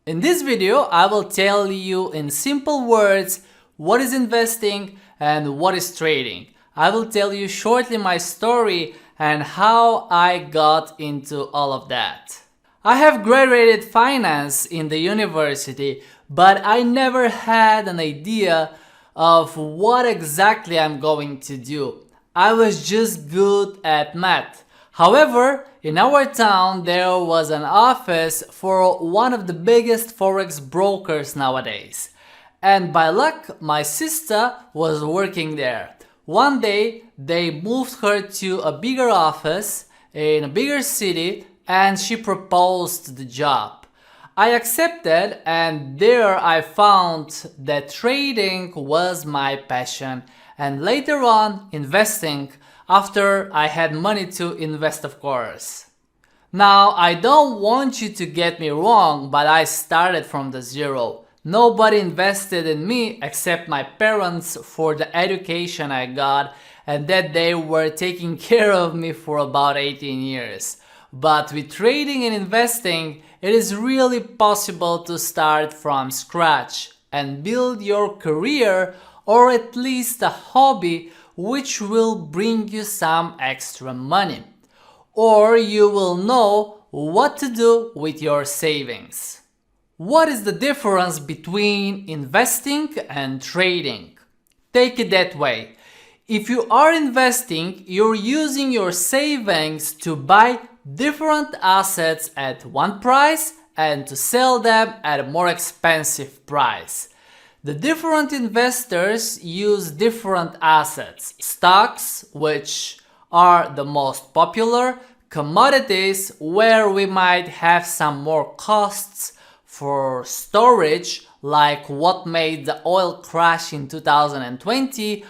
In this video, I will tell you in simple words what is investing and what is trading. I will tell you shortly my story and how I got into all of that. I have graduated finance in the university, but I never had an idea of what exactly I'm going to do. I was just good at math. However, in our town there was an office for one of the biggest Forex brokers nowadays. And by luck, my sister was working there. One day, they moved her to a bigger office in a bigger city and she proposed the job. I accepted, and there I found that trading was my passion, and later on investing after I had money to invest, of course. Now, I don't want you to get me wrong, but I started from the zero. Nobody invested in me except my parents for the education I got, and that they were taking care of me for about 18 years. But with trading and investing, it is really possible to start from scratch and build your career, or at least a hobby which will bring you some extra money. Or you will know what to do with your savings. What is the difference between investing and trading? Take it that way. If you are investing, you're using your savings to buy different assets at one price and to sell them at a more expensive price. The different investors use different assets: stocks, which are the most popular, commodities, where we might have some more costs for storage, like what made the oil crash in 2020,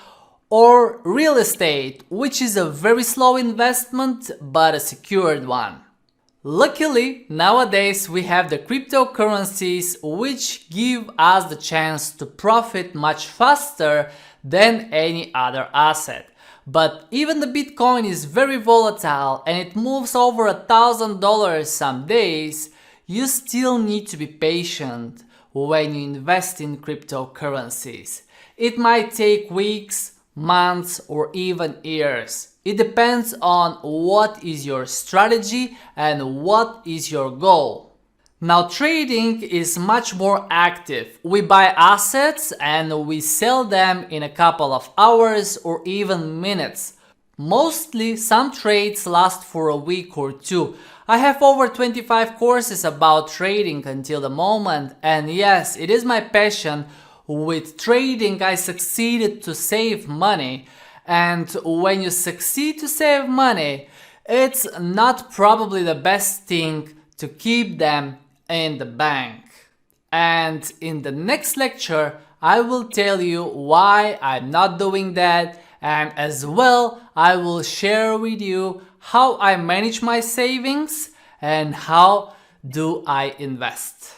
or real estate, which is a very slow investment but a secured one. Luckily, nowadays we have the cryptocurrencies, which give us the chance to profit much faster than any other asset. But even the Bitcoin is very volatile and it moves over $1,000 some days. You still need to be patient when you invest in cryptocurrencies. It might take weeks, months, or even years. It depends on what is your strategy and what is your goal. Now, trading is much more active. We buy assets and we sell them in a couple of hours or even minutes. Mostly, some trades last for a week or two. I have over 25 courses about trading until the moment, and yes, it is my passion. With trading, I succeeded to save money, and when you succeed to save money, it's not probably the best thing to keep them in the bank. And in the next lecture, I will tell you why I'm not doing that, and as well, I will share with you how I manage my savings and how do I invest.